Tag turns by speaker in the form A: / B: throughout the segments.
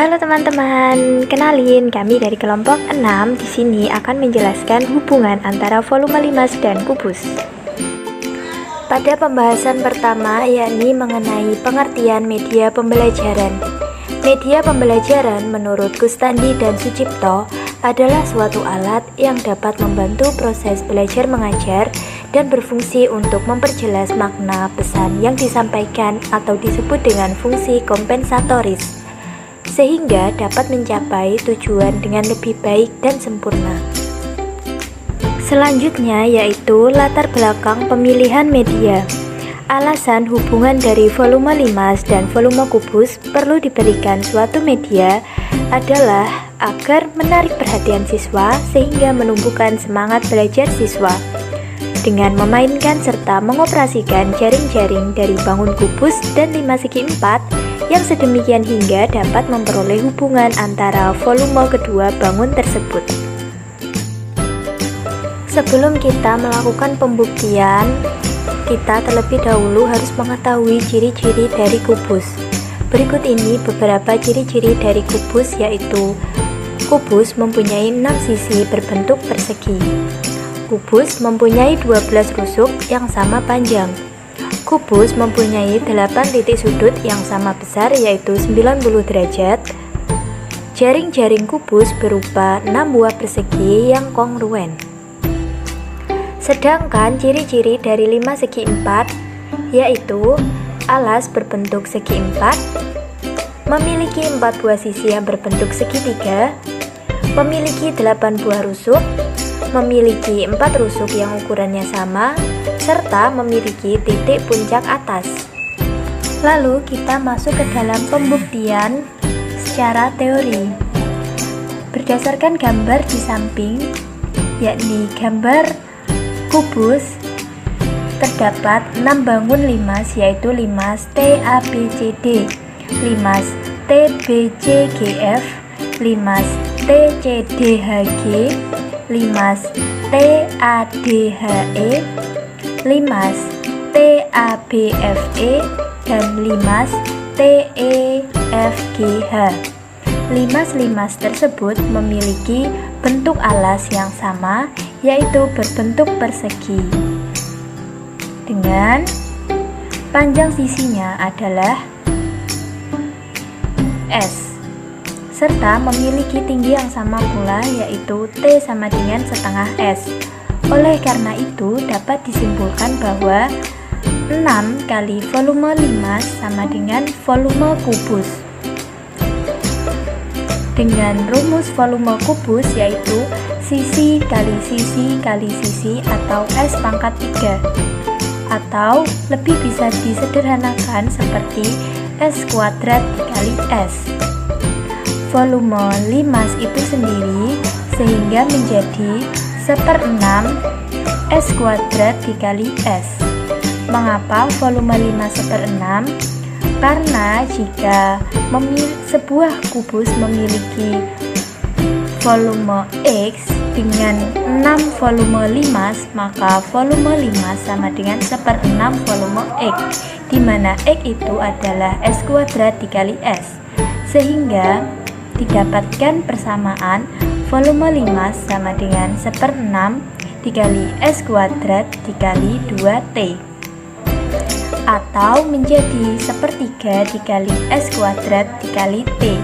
A: Halo teman-teman, kenalin kami dari kelompok 6 di sini akan menjelaskan hubungan antara volume limas dan kubus. Pada pembahasan pertama yakni mengenai pengertian media pembelajaran. Media pembelajaran menurut Kustandi dan Sucipto adalah suatu alat yang dapat membantu proses belajar mengajar dan berfungsi untuk memperjelas makna pesan yang disampaikan atau disebut dengan fungsi kompensatoris, sehingga dapat mencapai tujuan dengan lebih baik dan sempurna. Selanjutnya yaitu latar belakang pemilihan media. Alasan hubungan dari volume limas dan volume kubus perlu diberikan suatu media adalah agar menarik perhatian siswa sehingga menumbuhkan semangat belajar siswa dengan memainkan serta mengoperasikan jaring-jaring dari bangun kubus dan 5 segi 4 yang sedemikian hingga dapat memperoleh hubungan antara volume kedua bangun tersebut. Sebelum kita melakukan pembuktian, kita terlebih dahulu harus mengetahui ciri-ciri dari kubus. Berikut ini beberapa ciri-ciri dari kubus, yaitu kubus mempunyai 6 sisi berbentuk persegi. Kubus mempunyai 12 rusuk yang sama panjang. Kubus mempunyai 8 titik sudut yang sama besar, yaitu 90 derajat. Jaring-jaring kubus berupa 6 buah persegi yang kongruen. Sedangkan ciri-ciri dari 5 segi 4 yaitu alas berbentuk segi 4, memiliki 4 buah sisi yang berbentuk segitiga, memiliki 8 buah rusuk, memiliki 4 rusuk yang ukurannya sama, serta memiliki titik puncak atas. Lalu kita masuk ke dalam pembuktian secara teori. Berdasarkan gambar di samping, yakni gambar kubus, terdapat 6 bangun limas, yaitu limas TABCD, limas TBCGF, limas TCDHG, limas TADHE, limas TABFE, dan limas TEFGH. Limas-limas tersebut memiliki bentuk alas yang sama, yaitu berbentuk persegi dengan panjang sisinya adalah S, serta memiliki tinggi yang sama pula, yaitu T sama dengan setengah S. Oleh karena itu dapat disimpulkan bahwa 6 kali volume limas sama dengan volume kubus. Dengan rumus volume kubus yaitu sisi kali sisi kali sisi atau S pangkat 3, atau lebih bisa disederhanakan seperti S kuadrat dikali S. Volume limas itu sendiri sehingga menjadi 1/6 S kuadrat dikali S. Mengapa volume limas 1/6? Karena jika sebuah kubus memiliki volume X dengan 6 volume limas, maka volume limas sama dengan 1/6 volume X, di mana X itu adalah S kuadrat dikali S, sehingga didapatkan persamaan volume limas sama dengan 1/6 dikali S kuadrat dikali 2T, atau menjadi 1/3 dikali S kuadrat dikali T.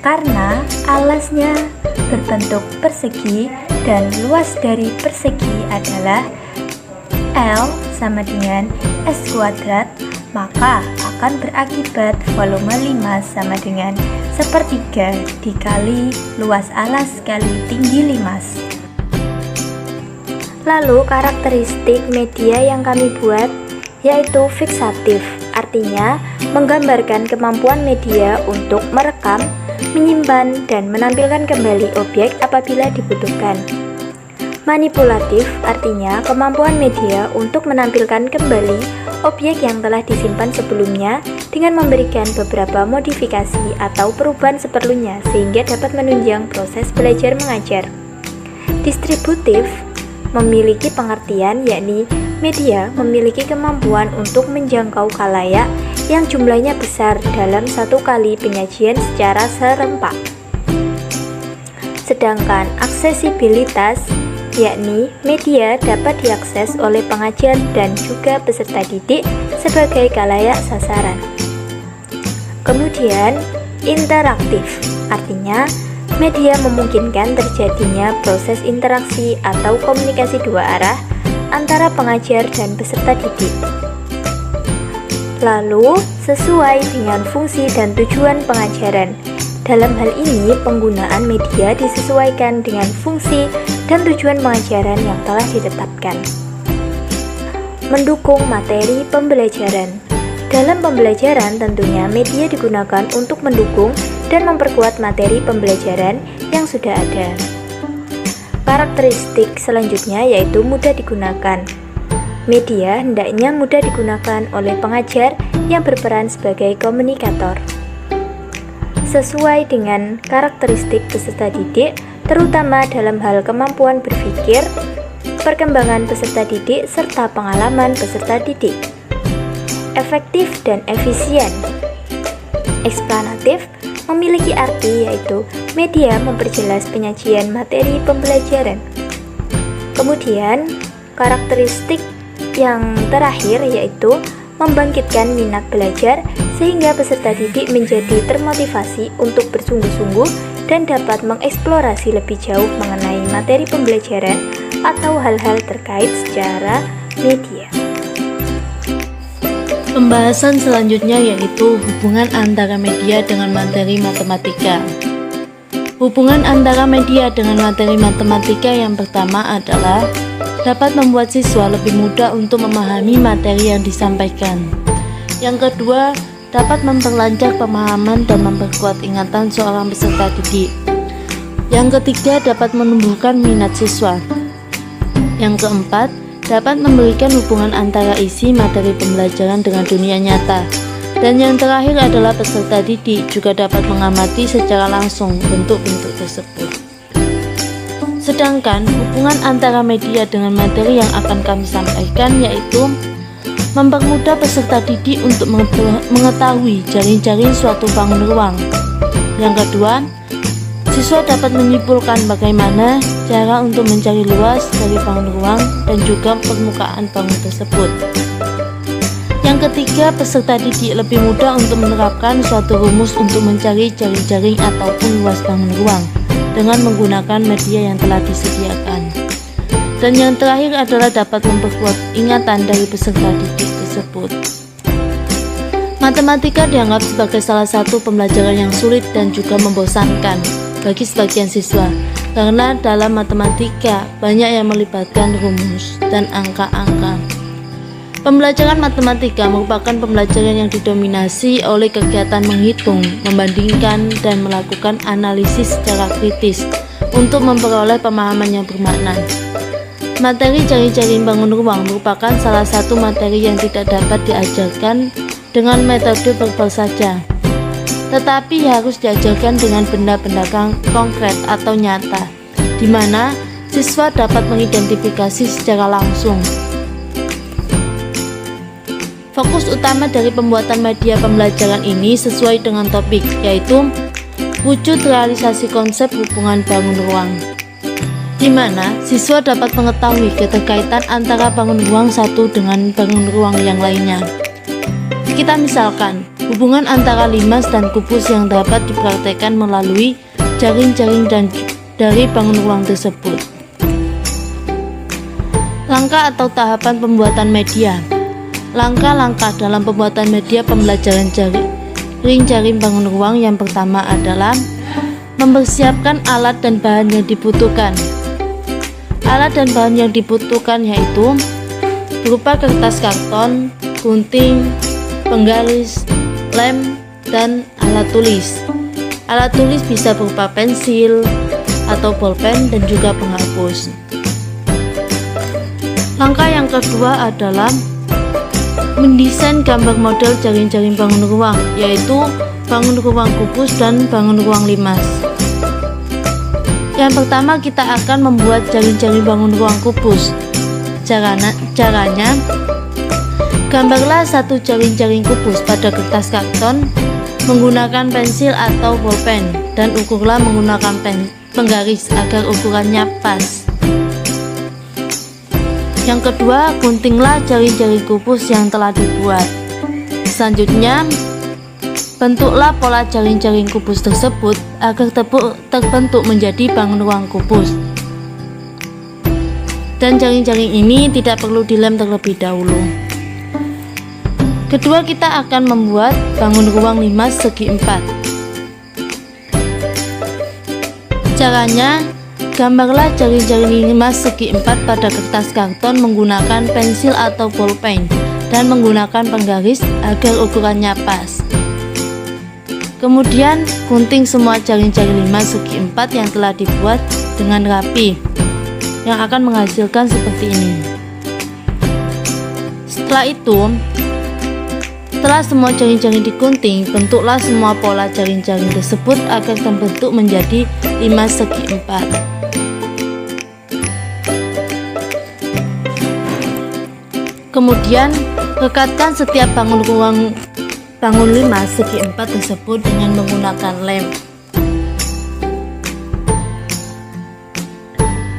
A: Karena alasnya berbentuk persegi dan luas dari persegi adalah L sama dengan S kuadrat, maka akan berakibat volume limas sama dengan 1/3 dikali luas alas kali tinggi limas. Lalu karakteristik media yang kami buat yaitu fiksatif, artinya menggambarkan kemampuan media untuk merekam, menyimpan, dan menampilkan kembali objek apabila dibutuhkan. Manipulatif, artinya kemampuan media untuk menampilkan kembali objek yang telah disimpan sebelumnya dengan memberikan beberapa modifikasi atau perubahan seperlunya sehingga dapat menunjang proses belajar mengajar. Distributif memiliki pengertian yakni media memiliki kemampuan untuk menjangkau khalayak yang jumlahnya besar dalam satu kali penyajian secara serempak. Sedangkan aksesibilitas, yakni media dapat diakses oleh pengajar dan juga peserta didik sebagai khalayak sasaran. Kemudian, interaktif, artinya media memungkinkan terjadinya proses interaksi atau komunikasi dua arah antara pengajar dan peserta didik. Lalu, sesuai dengan fungsi dan tujuan pengajaran. Dalam hal ini, penggunaan media disesuaikan dengan fungsi dan tujuan pengajaran yang telah ditetapkan. Mendukung materi pembelajaran. Dalam pembelajaran, tentunya media digunakan untuk mendukung dan memperkuat materi pembelajaran yang sudah ada. Karakteristik selanjutnya yaitu mudah digunakan. Media hendaknya mudah digunakan oleh pengajar yang berperan sebagai komunikator. Sesuai dengan karakteristik peserta didik, terutama dalam hal kemampuan berpikir, perkembangan peserta didik, serta pengalaman peserta didik. Efektif dan efisien. Eksplanatif memiliki arti yaitu media memperjelas penyajian materi pembelajaran. Kemudian, karakteristik yang terakhir yaitu membangkitkan minat belajar sehingga peserta didik menjadi termotivasi untuk bersungguh-sungguh dan dapat mengeksplorasi lebih jauh mengenai materi pembelajaran atau hal-hal terkait secara media.
B: Pembahasan selanjutnya yaitu hubungan antara media dengan materi matematika. Hubungan antara media dengan materi matematika yang pertama adalah dapat membuat siswa lebih mudah untuk memahami materi yang disampaikan. Yang kedua, dapat memperlancar pemahaman dan memperkuat ingatan seorang peserta didik. Yang ketiga, dapat menumbuhkan minat siswa. Yang keempat, dapat memberikan hubungan antara isi materi pembelajaran dengan dunia nyata. Dan yang terakhir adalah peserta didik juga dapat mengamati secara langsung bentuk-bentuk tersebut. Sedangkan hubungan antara media dengan materi yang akan kami sampaikan yaitu mempermudah peserta didik untuk mengetahui jaring-jaring suatu bangun ruang. Yang kedua, siswa dapat menyimpulkan bagaimana cara untuk mencari luas dari bangun ruang dan juga permukaan bangun tersebut. Yang ketiga, peserta didik lebih mudah untuk menerapkan suatu rumus untuk mencari jaring-jaring ataupun luas bangun ruang dengan menggunakan media yang telah disediakan. Dan yang terakhir adalah dapat memperkuat ingatan dari peserta didik tersebut. Matematika dianggap sebagai salah satu pembelajaran yang sulit dan juga membosankan bagi sebagian siswa, karena dalam matematika banyak yang melibatkan rumus dan angka-angka. Pembelajaran matematika merupakan pembelajaran yang didominasi oleh kegiatan menghitung, membandingkan, dan melakukan analisis secara kritis untuk memperoleh pemahaman yang bermakna. Materi jaring-jaring bangun ruang merupakan salah satu materi yang tidak dapat diajarkan dengan metode verbal saja, tetapi harus diajarkan dengan benda-benda konkret atau nyata, di mana siswa dapat mengidentifikasi secara langsung. Fokus utama dari pembuatan media pembelajaran ini sesuai dengan topik, yaitu wujud realisasi konsep hubungan bangun ruang, di mana siswa dapat mengetahui keterkaitan antara bangun ruang satu dengan bangun ruang yang lainnya. Kita misalkan, hubungan antara limas dan kubus yang dapat dipraktekkan melalui jaring-jaring dan dari bangun ruang tersebut. Langkah atau tahapan pembuatan media. Langkah-langkah dalam pembuatan media pembelajaran jaring bangun ruang yang pertama adalah mempersiapkan alat dan bahan yang dibutuhkan. Alat dan bahan yang dibutuhkan yaitu berupa kertas karton, gunting, penggaris, lem, dan alat tulis. Alat tulis bisa berupa pensil atau bolpen dan juga penghapus. Langkah yang kedua adalah mendesain gambar model jaring-jaring bangun ruang, yaitu bangun ruang kubus dan bangun ruang limas. Yang pertama, kita akan membuat jaring-jaring bangun ruang kubus. Caranya, gambarlah satu jaring-jaring kubus pada kertas karton menggunakan pensil atau bolpen dan ukurlah menggunakan penggaris agar ukurannya pas. Yang kedua, guntinglah jaring-jaring kubus yang telah dibuat. Selanjutnya, bentuklah pola jaring-jaring kubus tersebut agar terbentuk menjadi bangun ruang kubus. Dan jaring-jaring ini tidak perlu dilem terlebih dahulu. Kedua, kita akan membuat bangun ruang limas segi 4. Caranya, gambarlah jaring-jaring limas segi 4 pada kertas karton menggunakan pensil atau bolpen dan menggunakan penggaris agar ukurannya pas. Kemudian, gunting semua jaring-jaring limas segi 4 yang telah dibuat dengan rapi, yang akan menghasilkan seperti ini. Setelah semua jaring-jaring digunting, bentuklah semua pola jaring-jaring tersebut agar terbentuk menjadi limas segi 4. Kemudian, rekatkan setiap bangun limas segi 4 tersebut dengan menggunakan lem.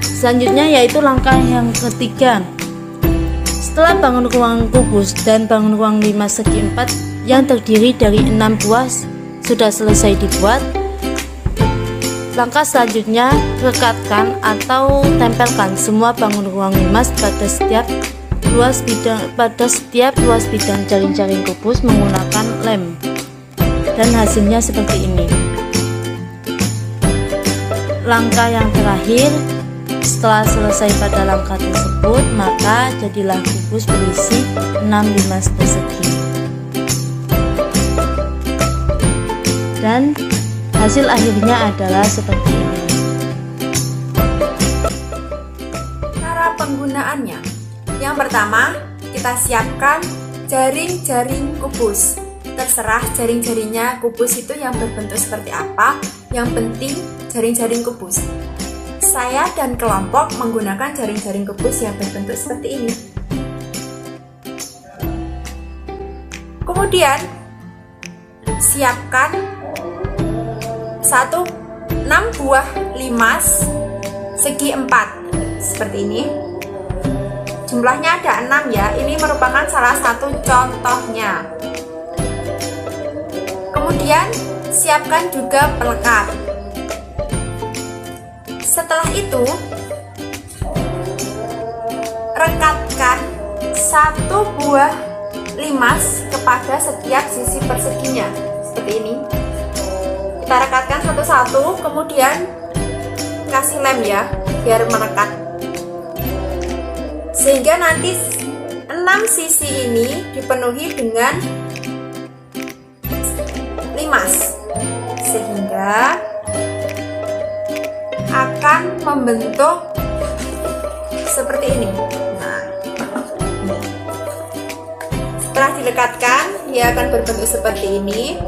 B: Selanjutnya yaitu langkah yang ketiga. Setelah bangun ruang kubus dan bangun ruang limas segi 4 yang terdiri dari 6 buah sudah selesai dibuat, langkah selanjutnya rekatkan atau tempelkan semua bangun ruang limas pada setiap ruas bidang jaring-jaring kubus menggunakan lem, dan hasilnya seperti ini. Langkah yang terakhir, setelah selesai pada langkah tersebut, maka jadilah kubus berisi 6 limas persegi. Dan hasil akhirnya adalah seperti ini.
C: Cara penggunaannya. Yang pertama, kita siapkan jaring-jaring kubus. Terserah jaring-jaringnya kubus itu yang berbentuk seperti apa, yang penting jaring-jaring kubus. Saya dan kelompok menggunakan jaring-jaring kubus yang berbentuk seperti ini. Kemudian, siapkan 6 buah limas segi 4 seperti ini. Jumlahnya ada 6 ya, ini merupakan salah satu contohnya. Kemudian, siapkan juga pelekat. Setelah itu, rekatkan 1 buah limas kepada setiap sisi perseginya, seperti ini. Kita rekatkan satu-satu, kemudian kasih lem ya, biar melekat. Sehingga nanti 6 sisi ini dipenuhi dengan limas, sehingga akan membentuk seperti ini. Nah, setelah dilekatkan, dia akan berbentuk seperti ini.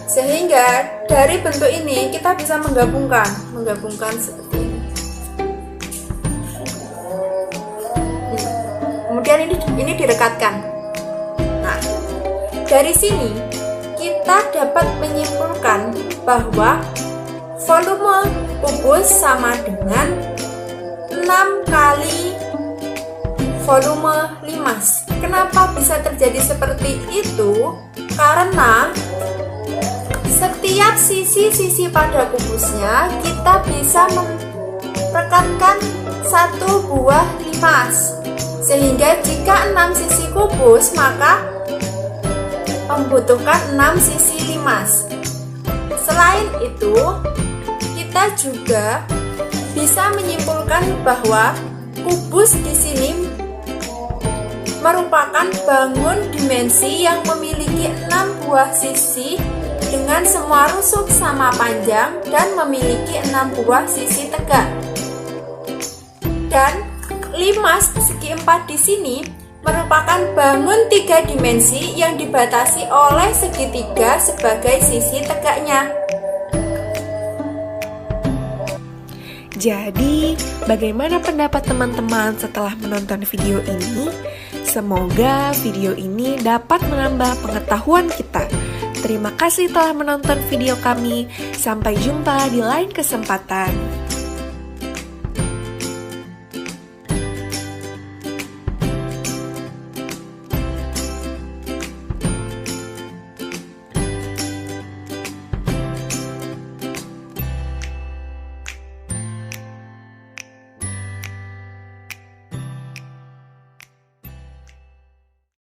C: Sehingga dari bentuk ini kita bisa menggabungkan seperti ini. Kemudian ini direkatkan. Nah, dari sini kita dapat menyimpulkan bahwa volume kubus sama dengan 6 kali volume limas. Kenapa bisa terjadi seperti itu? Karena setiap sisi-sisi pada kubusnya kita bisa merekatkan 1 buah limas. Sehingga jika 6 sisi kubus, maka membutuhkan 6 sisi limas. Selain itu, kita juga bisa menyimpulkan bahwa kubus di sini merupakan bangun dimensi yang memiliki 6 buah sisi dengan semua rusuk sama panjang dan memiliki 6 buah sisi tegak. Dan limas segi 4 di sini merupakan bangun 3 dimensi yang dibatasi oleh segitiga sebagai sisi tegaknya.
D: Jadi, bagaimana pendapat teman-teman setelah menonton video ini? Semoga video ini dapat menambah pengetahuan kita. Terima kasih telah menonton video kami. Sampai jumpa di lain kesempatan.